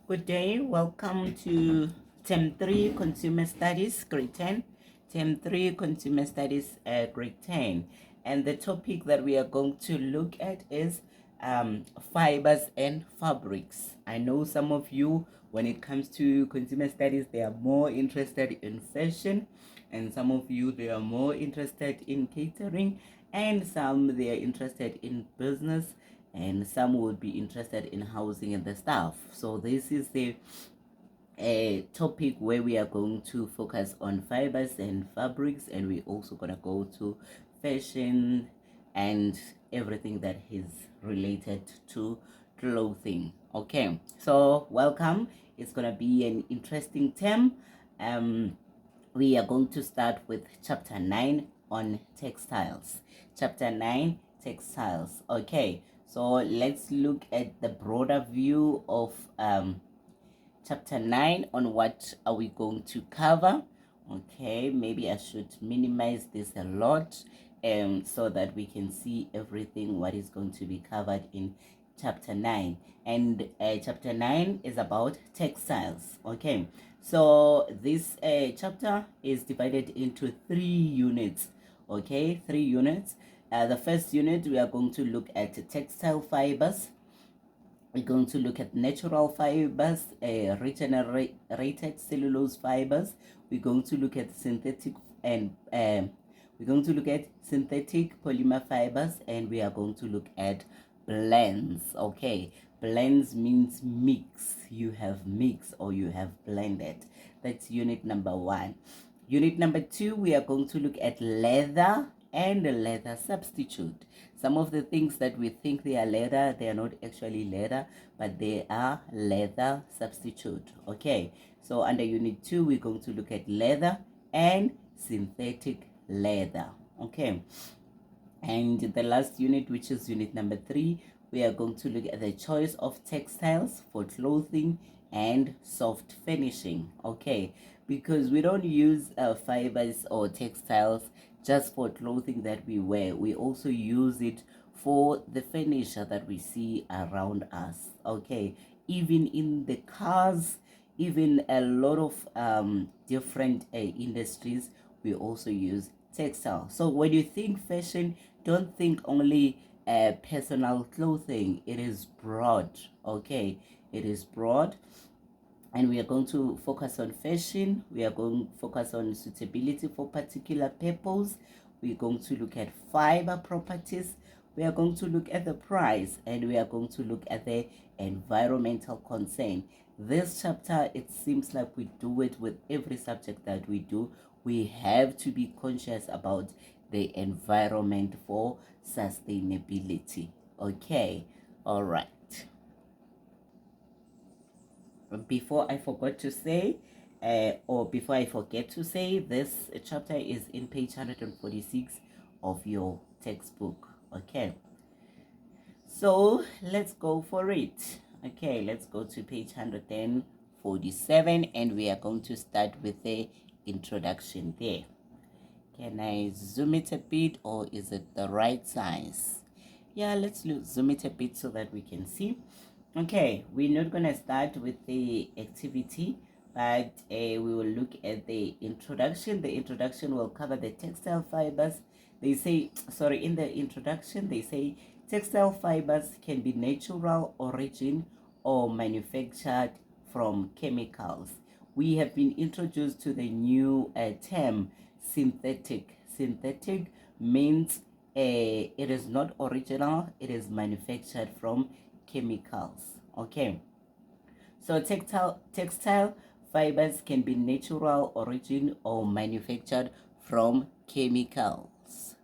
Good day, welcome to Term 3 Consumer Studies, Grade 10. Term 3 Consumer Studies, Grade 10. And the topic that we are going to look at is fibers and fabrics. I know some of you, when it comes to consumer studies, they are more interested in fashion, and some of you, they are more interested in catering, and some they are interested in business, and some would be interested in housing and the stuff. So this is the a topic where we are going to focus on fibers and fabrics, and we're also gonna go to fashion and everything that is related to clothing. Okay, so welcome. It's gonna be an interesting term. We are going to start with chapter 9 on textiles. Chapter 9, textiles. Okay, so let's look at the broader view of chapter 9 on what are we going to cover. Okay, maybe I should minimize this a lot so that we can see everything what is going to be covered in chapter 9. And chapter 9 is about textiles. Okay, so this chapter is divided into 3 units. Okay, 3 units. The first unit, we are going to look at textile fibers. We're going to look at natural fibers, regenerated cellulose fibers. We're going to look at synthetic and we're going to look at synthetic polymer fibers, and we are going to look at blends. Okay, blends means mix. You have mixed or you have blended. That's unit number 1. Unit number 2, we are going to look at leather and a leather substitute. Some of the things that we think they are leather, they are not actually leather, but they are leather substitute. Okay, so under unit 2, we're going to look at leather and synthetic leather. Okay, and the last unit, which is unit number 3, we are going to look at the choice of textiles for clothing and soft finishing. Okay, because we don't use fibers or textiles just for clothing that we wear. We also use it for the furniture that we see around us. Okay, even in the cars, even a lot of different industries, we also use textile. So when you think fashion, don't think only personal clothing. It is broad. Okay, it is broad, and we are going to focus on fashion. We are going to focus on suitability for particular purpose. We're going to look at fiber properties. We are going to look at the price, and we are going to look at the environmental concern. This chapter, it seems like we do it with every subject that we do. We have to be conscious about the environment for sustainability. Okay, all right. Before I forgot to say, before I forget to say, this chapter is in page 146 of your textbook. Okay, so let's go for it. Okay, let's go to page 147, and we are going to start with the introduction there. Can I zoom it a bit, or is it the right size? Yeah, let's zoom it a bit so that we can see. Okay, we're not going to start with the activity, but we will look at the introduction. The introduction will cover the textile fibers. They say, sorry, in the introduction, they say textile fibers can be natural origin or manufactured from chemicals. We have been introduced to the new term synthetic. Synthetic means it is not original, it is manufactured from chemicals. Okay, so textile fibers can be natural origin or manufactured from chemicals.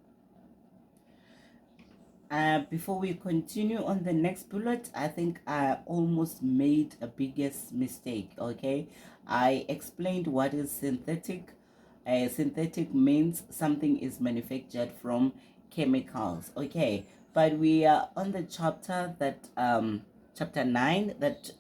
Before we continue on the next bullet, I think I almost made a biggest mistake. Okay, I explained what is synthetic. Synthetic means something is manufactured from chemicals. Okay, but we are on the chapter that chapter 9 that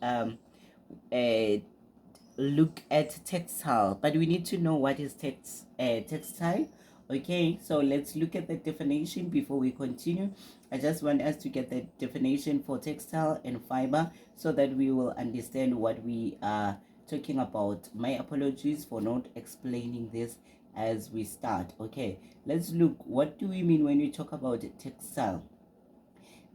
look at textile, but we need to know what is textile. Okay, so let's look at the definition before we continue. I just want us to get the definition for textile and fiber so that we will understand what we are talking about. My apologies for not explaining this as we start. Okay, let's look. What do we mean when we talk about textile?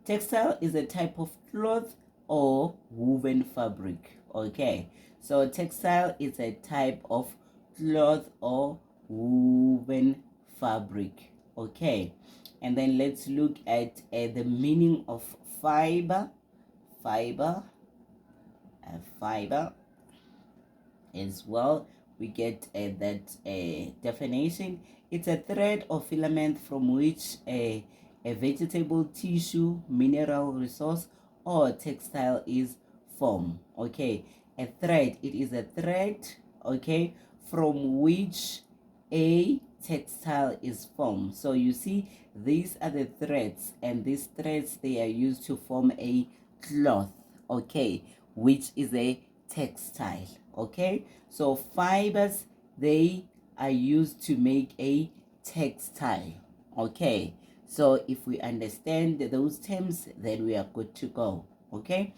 Textile is a type of cloth or woven fabric. Okay, so textile is a type of cloth or woven fabric. Okay, and then let's look at the meaning of fiber. Fiber, fiber as well. We get that definition. It's a thread or filament from which a vegetable, tissue, mineral resource, or textile is formed. Okay, a thread. It is a thread. Okay, from which a textile is formed. So you see, these are the threads, and these threads, they are used to form a cloth. Okay, which is a textile. Okay, so fibers, they are used to make a textile. Okay, so if we understand those terms, then we are good to go. Okay,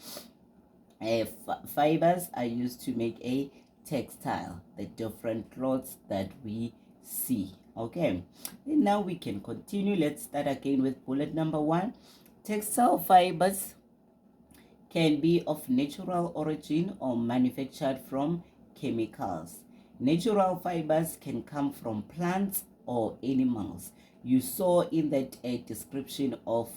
fibers are used to make a textile, the different clothes that we see. Okay, and now we can continue. Let's start again with bullet number 1. Textile fibers can be of natural origin or manufactured from chemicals. Natural fibers can come from plants or animals. You saw in that description of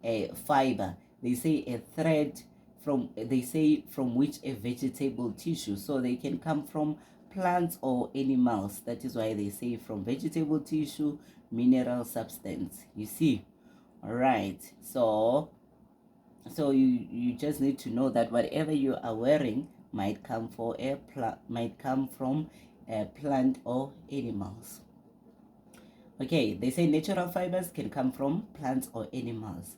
a fiber, they say a thread from which a vegetable tissue, so they can come from plants or animals. That is why they say from vegetable tissue, mineral substance. You see, all right. So you just need to know that whatever you are wearing might come from a plant or animals. Okay, they say natural fibers can come from plants or animals.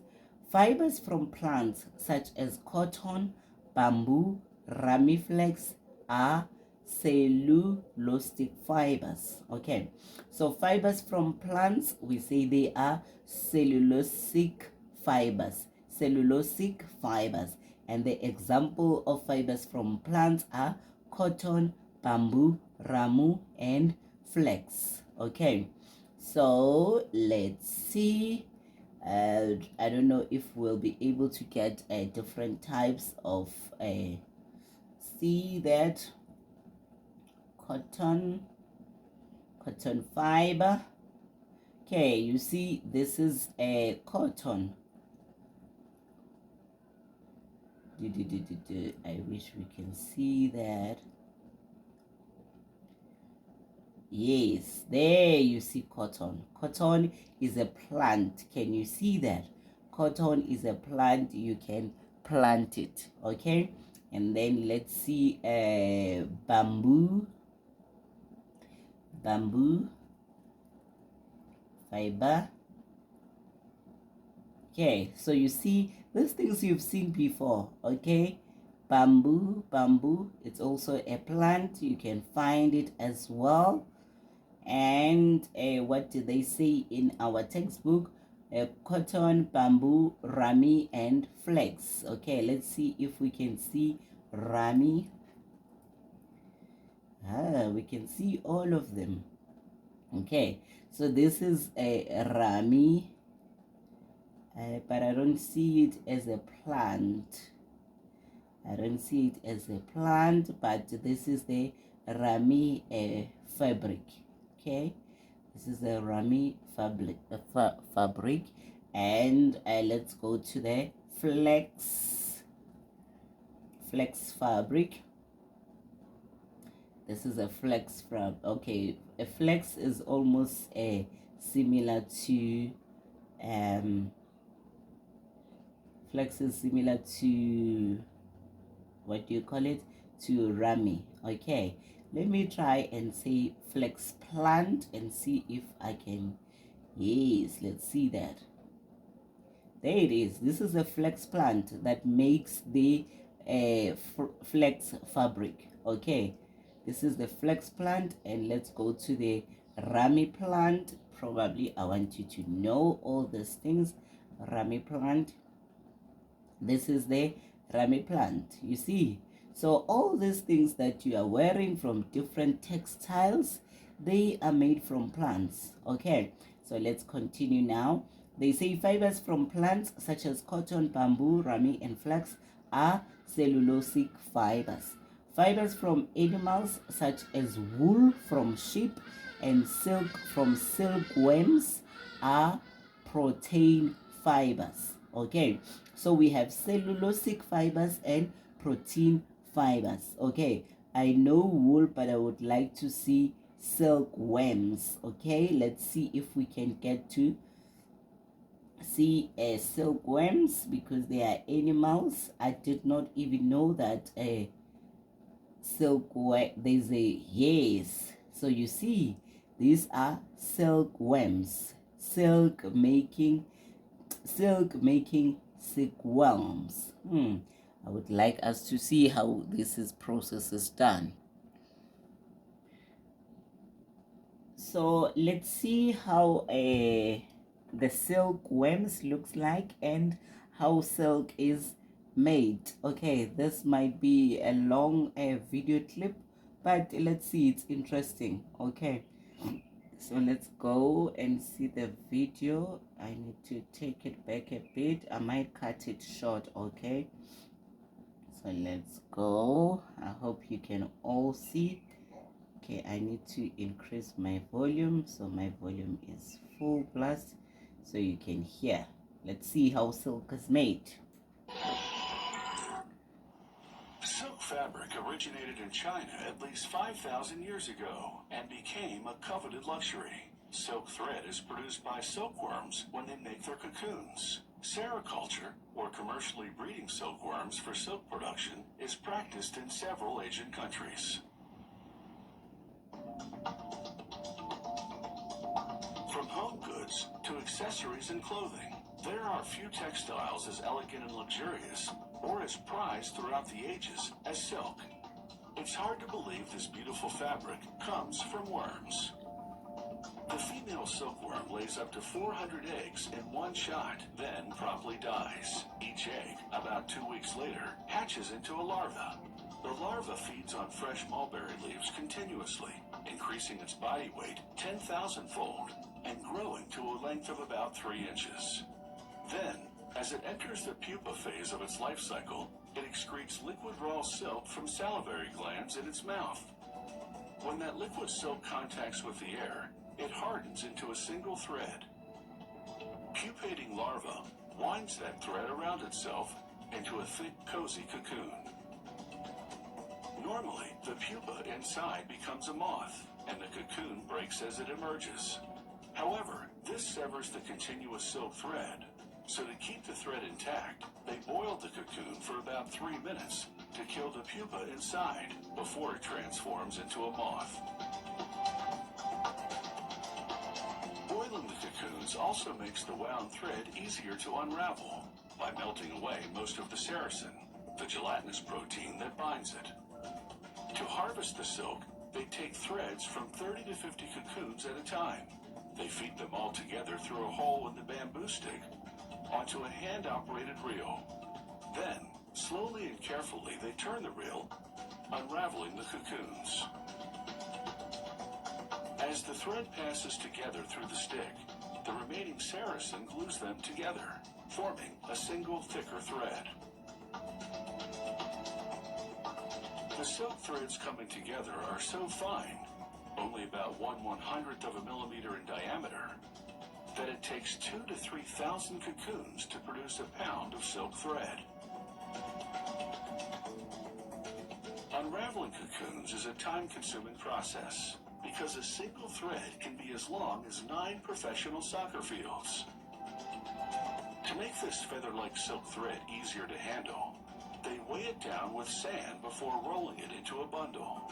Fibers from plants such as cotton, bamboo, ramiflex are cellulosic fibers. Okay, so fibers from plants, we say they are cellulosic fibers. Cellulosic fibers. And the example of fibers from plants are cotton, bamboo, ramu, and flax. Okay, so let's see. I don't know if we'll be able to get different types of see that cotton fiber. Okay, you see this is a cotton. I wish we can see that. Yes, there you see cotton. Cotton is a plant. Can you see that? Cotton is a plant. You can plant it. Okay, and then let's see bamboo fiber. Okay, so you see these things you've seen before. Okay, bamboo, it's also a plant. You can find it as well. And what did they say in our textbook? Cotton, bamboo, rami, and flax. Okay, let's see if we can see rami. We can see all of them. Okay, so this is a rami, but I don't see it as a plant. I don't see it as a plant, but this is the rami fabric. Okay, this is the rami fabric, and let's go to the flax fabric. This is a flax fabric. Okay, a flax is almost similar to flax is similar to, what do you call it, to rami. Okay, let me try and say flax plant and see if I can. Yes, let's see that. There it is. This is a flax plant that makes the flax fabric. Okay, this is the flax plant, and let's go to the Rami plant, probably I want you to know all these things. Rami plant, this is the rami plant, you see. So all these things that you are wearing from different textiles, they are made from plants. Okay, so let's continue now. They say fibers from plants such as cotton, bamboo, rami, and flax are cellulosic fibers. Fibers from animals such as wool from sheep and silk from silkworms are protein fibers. Okay, so we have cellulosic fibers and protein fibers. Okay, I know wool, but I would like to see silkworms. Okay, let's see if we can get to see silkworms, because they are animals. I did not even know that silkworm, there's a, yes, so you see these are silkworms, silk making silkworms. I would like us to see how process is done. So let's see how the silkworms looks like and how silk is made. Okay, this might be a long video clip, but let's see, it's interesting. Okay, so let's go and see the video. I need to take it back a bit. I might cut it short. Okay, so let's go. I hope you can all see. Okay, I need to increase my volume, so my volume is full blast so you can hear. Let's see how silk is made. Silk fabric originated in China at least 5,000 years ago and became a coveted luxury. Silk thread is produced by silkworms when they make their cocoons. Sericulture, or commercially breeding silkworms for silk production, is practiced in several Asian countries. From home goods to accessories and clothing, there are few textiles as elegant and luxurious or as prized throughout the ages as silk. It's hard to believe this beautiful fabric comes from worms. The female silkworm lays up to 400 eggs in one shot, then promptly dies. Each egg, about 2 weeks later, hatches into a larva. The larva feeds on fresh mulberry leaves continuously, increasing its body weight 10,000-fold and growing to a length of about 3 inches. Then, as it enters the pupa phase of its life cycle, it excretes liquid raw silk from salivary glands in its mouth. When that liquid silk contacts with the air, it hardens into a single thread. Pupating larva winds that thread around itself into a thick, cozy cocoon. Normally, the pupa inside becomes a moth, and the cocoon breaks as it emerges. However, this severs the continuous silk thread. So to keep the thread intact, they boil the cocoon for about 3 minutes to kill the pupa inside before it transforms into a moth. Boiling the cocoons also makes the wound thread easier to unravel by melting away most of the sericin, the gelatinous protein that binds it. To harvest the silk, they take threads from 30 to 50 cocoons at a time. They feed them all together through a hole in the bamboo stick onto a hand-operated reel. Then, slowly and carefully, they turn the reel, unraveling the cocoons. As the thread passes together through the stick, the remaining sericin glues them together, forming a single thicker thread. The silk threads coming together are so fine, only about 1/100th of a millimeter in diameter, that it takes 2,000 to 3,000 cocoons to produce a pound of silk thread. Unraveling cocoons is a time-consuming process because a single thread can be as long as 9 professional soccer fields. To make this feather-like silk thread easier to handle, they weigh it down with sand before rolling it into a bundle.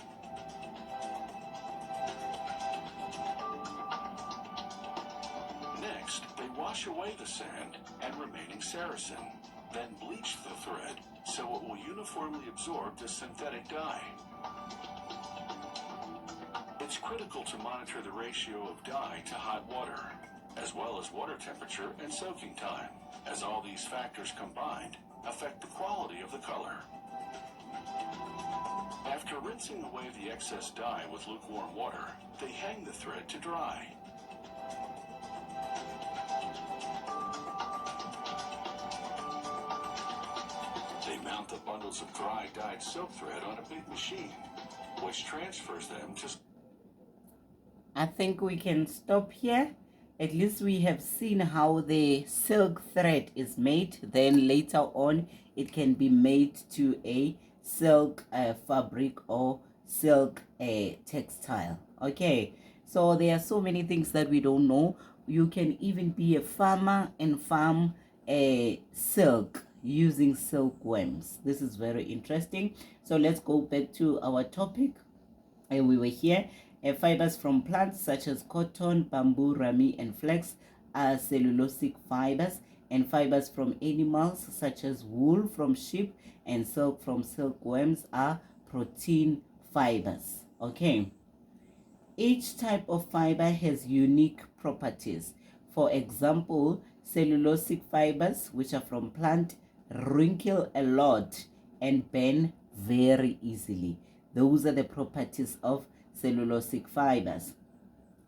Next, they wash away the sand and remaining sericin, then bleach the thread so it will uniformly absorb the synthetic dye. It's critical to monitor the ratio of dye to hot water, as well as water temperature and soaking time, as all these factors combined affect the quality of the color. After rinsing away the excess dye with lukewarm water, they hang the thread to dry. They mount the bundles of dry dyed silk thread on a big machine, which transfers them to... I think we can stop here. At least we have seen how the silk thread is made. Then later on, it can be made to a silk fabric or silk textile. Okay, so there are so many things that we don't know. You can even be a farmer and farm silk using silkworms. This is very interesting. So let's go back to our topic. And we were here. Fibers from plants such as cotton, bamboo, rami, and flax are cellulosic fibers, and fibers from animals such as wool from sheep and silk from silkworms are protein fibers. Okay. Each type of fiber has unique properties. For example, cellulosic fibers, which are from plant, wrinkle a lot and bend very easily. Those are the properties of cellulosic fibers.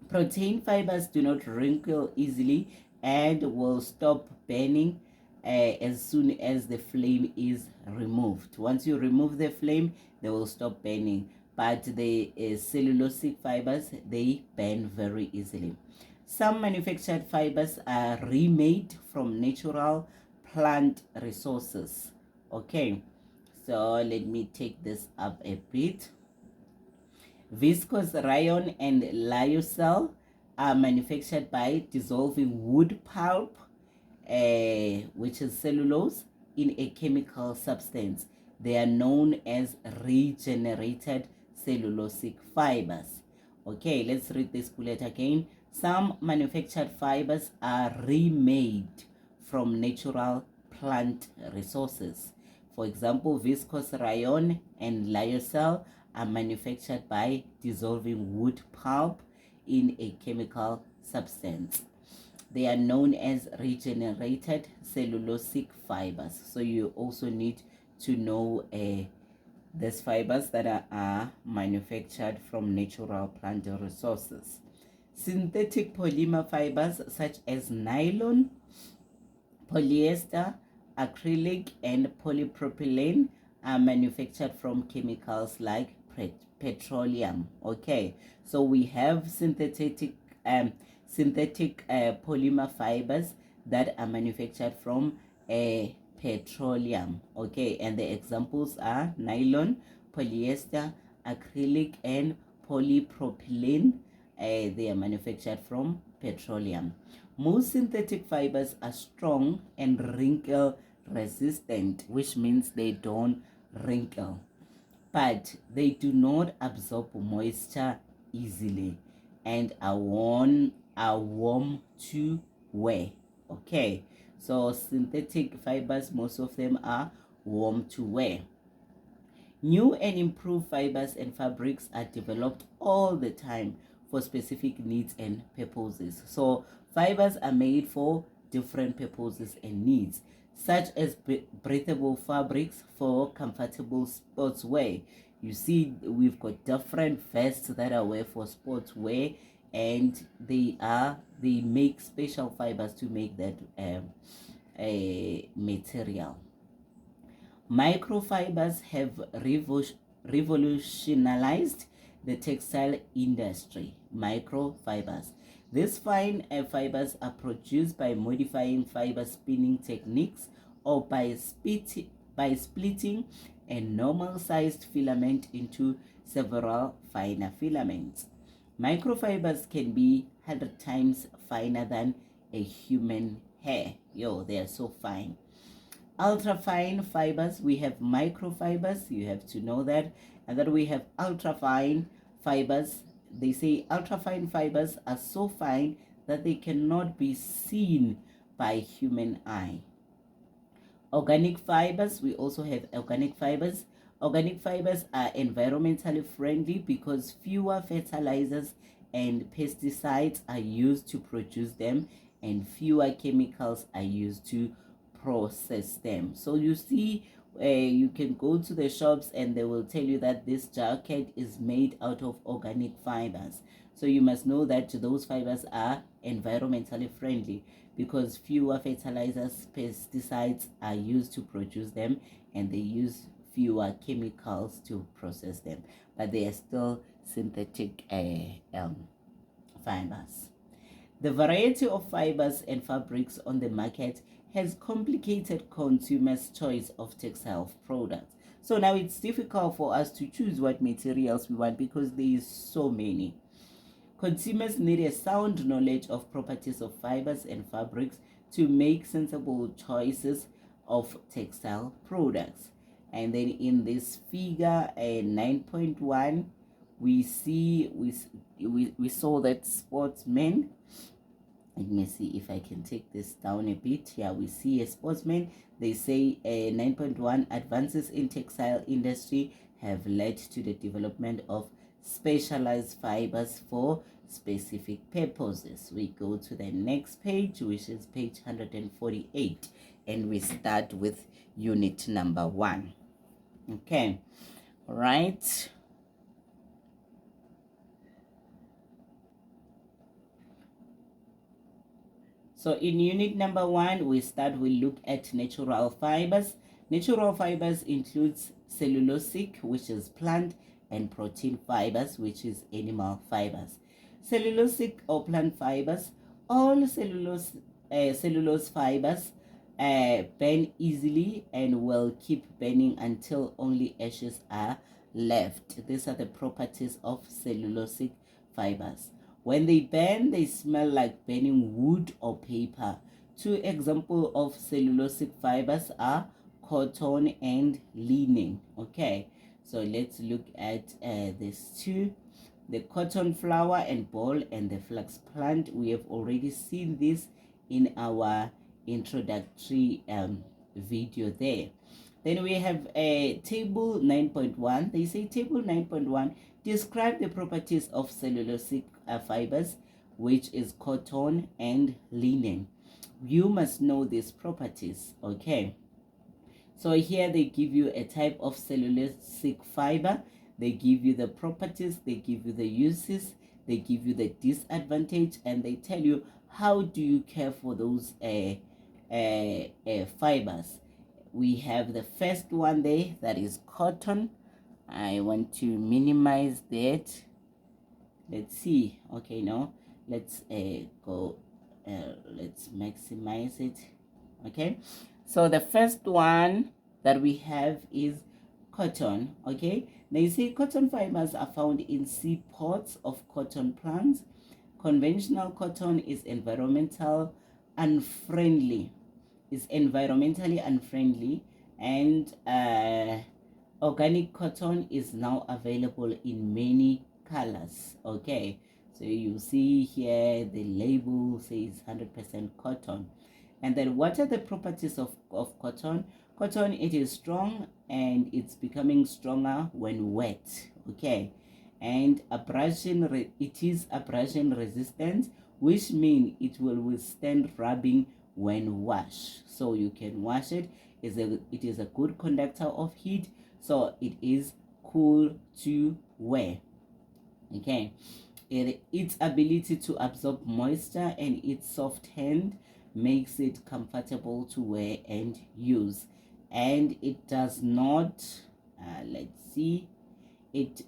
Protein fibers do not wrinkle easily and will stop burning as soon as the flame is removed. Once you remove the flame, they will stop burning. But the cellulosic fibers, they burn very easily. Some manufactured fibers are remade from natural plant resources. Okay, so let me take this up a bit. Viscose rayon and lyocell are manufactured by dissolving wood pulp, which is cellulose, in a chemical substance. They are known as regenerated cellulosic fibers. Okay, let's read this bullet again. Some manufactured fibers are remade from natural plant resources. For example, viscose rayon and lyocell are manufactured by dissolving wood pulp in a chemical substance. They are known as regenerated cellulosic fibers. So you also need to know these fibers that are manufactured from natural plant resources. Synthetic polymer fibers such as nylon, polyester, acrylic, and polypropylene are manufactured from chemicals like petroleum. Okay, so we have synthetic polymer fibers that are manufactured from petroleum. Okay, and the examples are nylon, polyester, acrylic, and polypropylene. They are manufactured from petroleum. Most synthetic fibers are strong and wrinkle resistant, which means they don't wrinkle, but they do not absorb moisture easily and are warm to wear. Okay, so synthetic fibers, most of them are warm to wear. New and improved fibers and fabrics are developed all the time for specific needs and purposes. So fibers are made for different purposes and needs, such as breathable fabrics for comfortable sportswear. You see, we've got different vests that are wear for sportswear, and they make special fibers to make that material. Microfibers have revolutionized the textile industry. Microfibers. These fine fibers are produced by modifying fiber spinning techniques or by splitting a normal-sized filament into several finer filaments. Microfibers can be 100 times finer than a human hair. They are so fine. Ultrafine fibers, we have microfibers, you have to know that, and then we have ultrafine fibers. They say ultrafine fibers are so fine that they cannot be seen by human eye. Organic fibers, we also have organic fibers. Organic fibers are environmentally friendly because fewer fertilizers and pesticides are used to produce them, and fewer chemicals are used to process them. So you see, you can go to the shops and they will tell you that this jacket is made out of organic fibers. So you must know that those fibers are environmentally friendly because fewer fertilizers, pesticides are used to produce them, and they use fewer chemicals to process them, but they are still synthetic fibers. The variety of fibers and fabrics on the market has complicated consumers' choice of textile products. So now it's difficult for us to choose what materials we want because there is so many. Consumers need a sound knowledge of properties of fibers and fabrics to make sensible choices of textile products. And then in this figure 9.1, we saw that sportsmen. Let me see if I can take this down a bit. Here we see a sportsman. They say 9.1 advances in textile industry have led to the development of specialized fibers for specific purposes. We go to the next page, which is page 148, and we start with unit number 1. Okay, all right. So in unit number 1, we look at natural fibers. Natural fibers includes cellulosic, which is plant, and protein fibers, which is animal fibers. Cellulosic or plant fibers, all cellulose fibers burn easily and will keep burning until only ashes are left. These are the properties of cellulosic fibers. When they burn, they smell like burning wood or paper. Two examples of cellulosic fibers are cotton and linen. Okay, so let's look at these two. The cotton flower and ball and the flax plant. We have already seen this in our introductory video there. Then we have a table 9.1. They say table 9.1 describe the properties of cellulosic fibers, which is cotton and linen. You must know these properties. Okay, so here they give you a type of cellulosic fiber. They give you the properties, they give you the uses, they give you the disadvantage, and they tell you how do you care for those fibers. We have the first one there, that is cotton. I want to minimize that. Let's see. Okay, no, let's let's maximize it. Okay, so the first one that we have is cotton. Okay, they say cotton fibers are found in seed pods of cotton plants. Conventional cotton is environmentally unfriendly, and organic cotton is now available in many colors. Okay, so you see here the label says 100% cotton. And then what are the properties of cotton? Cotton, it is strong and it's becoming stronger when wet. Okay, and it is abrasion resistant, which means it will withstand rubbing when washed. So you can wash it. It is a good conductor of heat, so it is cool to wear. Okay, its ability to absorb moisture and its soft hand makes it comfortable to wear and use. And it does not it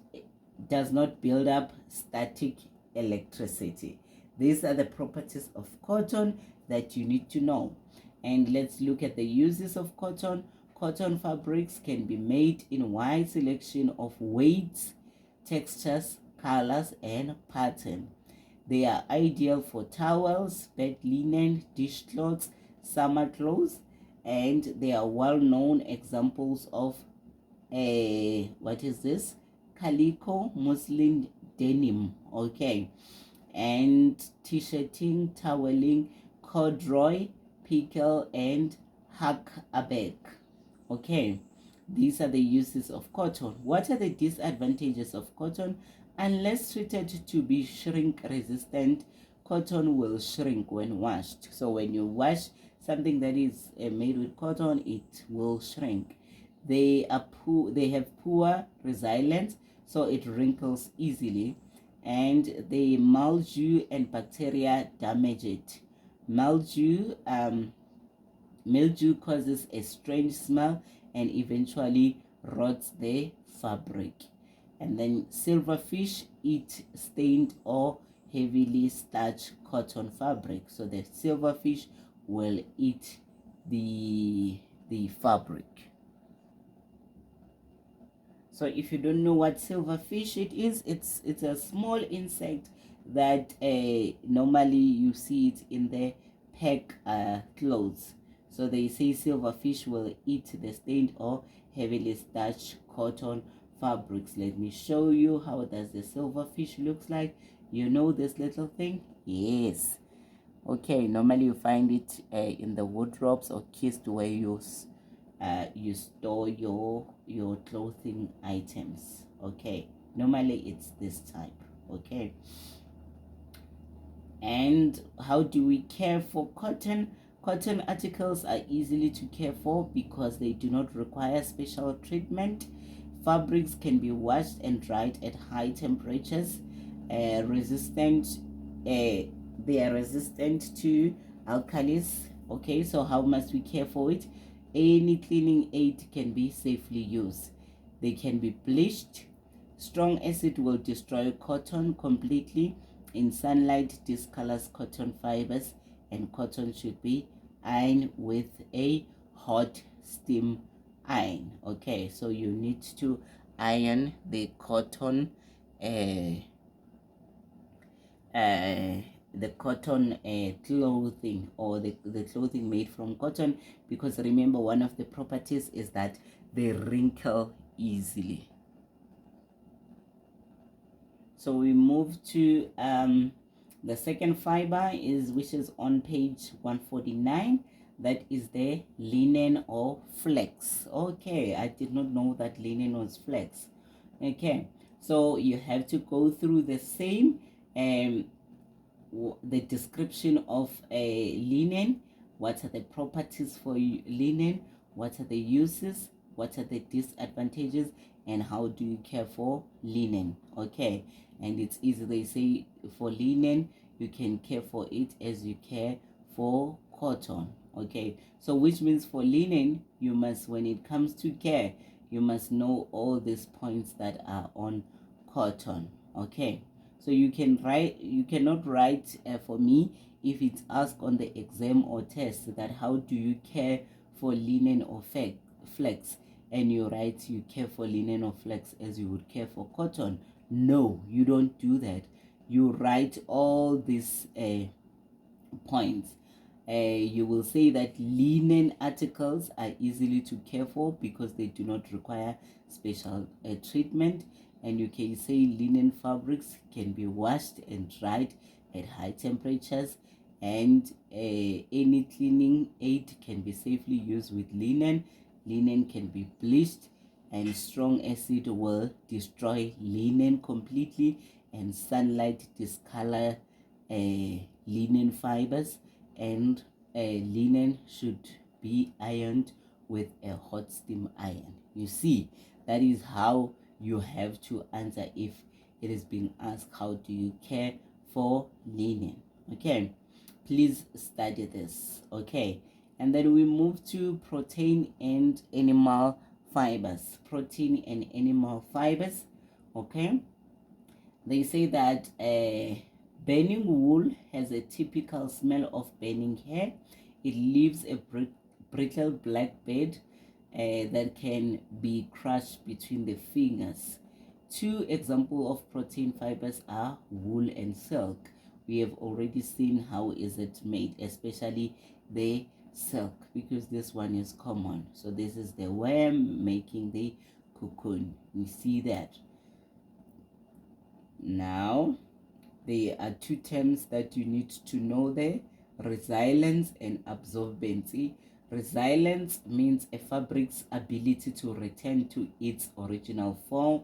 does not build up static electricity. These are the properties of cotton that you need to know. And let's look at the uses of cotton. Cotton fabrics can be made in wide selection of weights, textures, colors, and pattern. They are ideal for towels, bed linen, dishcloths, summer clothes, and they are well-known examples of what is this? Calico, muslin, denim. Okay, and t-shirting, toweling, corduroy, pickle, and hack-aback. Okay, These are the uses of cotton. What are the disadvantages of cotton? Unless treated to be shrink resistant, cotton will shrink when washed. So when you wash something that is made with cotton, it will shrink. They have poor resilience, so it wrinkles easily, and the mildew and bacteria damage it. Mildew causes a strange smell and eventually rots the fabric. And then silverfish eat stained or heavily starched cotton fabric. So the silverfish will eat the fabric. So if you don't know what silverfish it is, it's a small insect that normally you see it in the pack clothes. So they say silverfish will eat the stained or heavily starched cotton fabrics. Let me show you how does the silverfish looks like. You know this little thing? Yes. Okay, normally you find it in the wardrobes or kist where you store your clothing items. Okay, normally it's this type. Okay, and how do we care for cotton? Cotton articles are easily to care for because they do not require special treatment. Fabrics can be washed and dried at high temperatures. Resistant They are resistant to alkalis. Okay, so how must we care for it? Any cleaning aid can be safely used. They can be bleached. Strong acid will destroy cotton completely. In sunlight, discolors cotton fibers, and cotton should be ironed with a hot steam iron. Okay, so you need to iron the cotton the cotton clothing, or the clothing made from cotton, because remember, one of the properties is that they wrinkle easily. So we move to the second fiber, which is on page 149. That is the linen or flax. Okay, I did not know that linen was flax. Okay, so you have to go through the same the description of a linen. What are the properties for linen? What are the uses? What are the disadvantages? And how do you care for linen? Okay, and it's easy. They say for linen you can care for it as you care for cotton. Okay, so which means for linen you must, when it comes to care, you must know all these points that are on cotton. Okay, so you cannot write for me if it's asked on the exam or test that how do you care for linen or flax, and you write you care for linen or flax as you would care for cotton. No, you don't do that. You write all these points. You will say that linen articles are easily to care for because they do not require special treatment. And you can say linen fabrics can be washed and dried at high temperatures, and any cleaning aid can be safely used with linen. Linen can be bleached, and strong acid will destroy linen completely, and sunlight discolor linen fibers, and linen should be ironed with a hot steam iron. You see, that is how you have to answer if it is being asked how do you care for linen. Okay, please study this. Okay, and then we move to protein and animal fibers. Protein and animal fibers. Okay, they say that burning wool has a typical smell of burning hair. It leaves a brittle black bed that can be crushed between the fingers. Two examples of protein fibers are wool and silk. We have already seen how is it made, especially the silk, because this one is common. So this is the worm making the cocoon. You see that. Now, there are two terms that you need to know there: resilience and absorbency. Resilience means a fabric's ability to return to its original form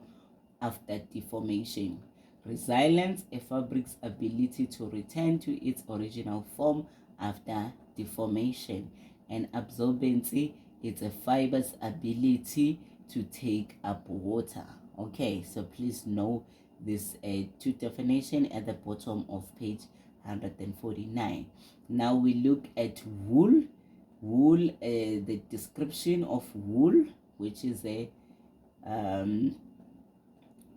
after deformation. Resilience, a fabric's ability to return to its original form after deformation. And absorbency, it's a fiber's ability to take up water. Okay, so please know this two definition at the bottom of page 149. Now we look at wool. Wool, the description of wool, which is a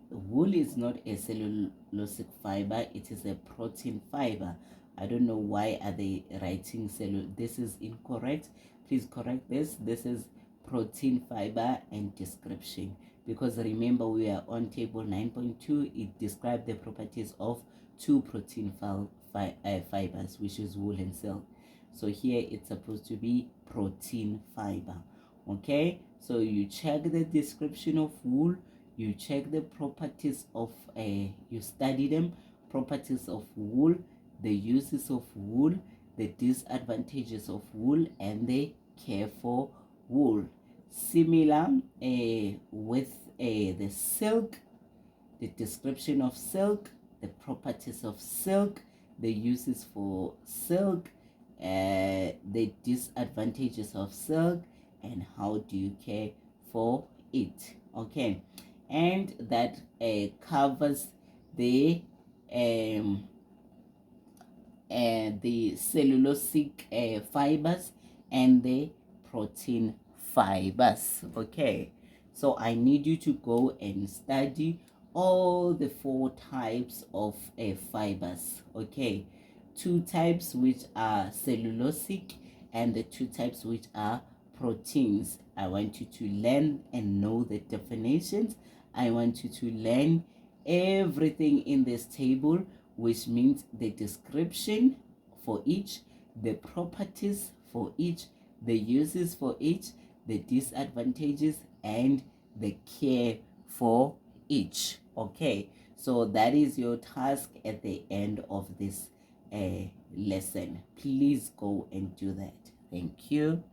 wool is not a cellulosic fiber, it is a protein fiber. I don't know why are they writing this is incorrect. Please correct this. This is protein fiber and description, because remember we are on table 9.2. It describes the properties of two protein fibers, which is wool and silk. So here it's supposed to be protein fiber. Okay, so you check the description of wool, you check the properties of you study them, properties of wool, the uses of wool, the disadvantages of wool, and the care for wool. Similar with the silk, the description of silk, the properties of silk, the uses for silk, the disadvantages of silk, and how do you care for it. Okay, and that covers the cellulosic fibers and the protein fibers. Okay, so I need you to go and study all the four types of fibers. Okay, two types which are cellulosic and the two types which are proteins. I want you to learn and know the definitions. I want you to learn everything in this table, which means the description for each, the properties for each, the uses for each, the disadvantages, and the care for each. Okay, so that is your task at the end of this lesson. Please go and do that. Thank you.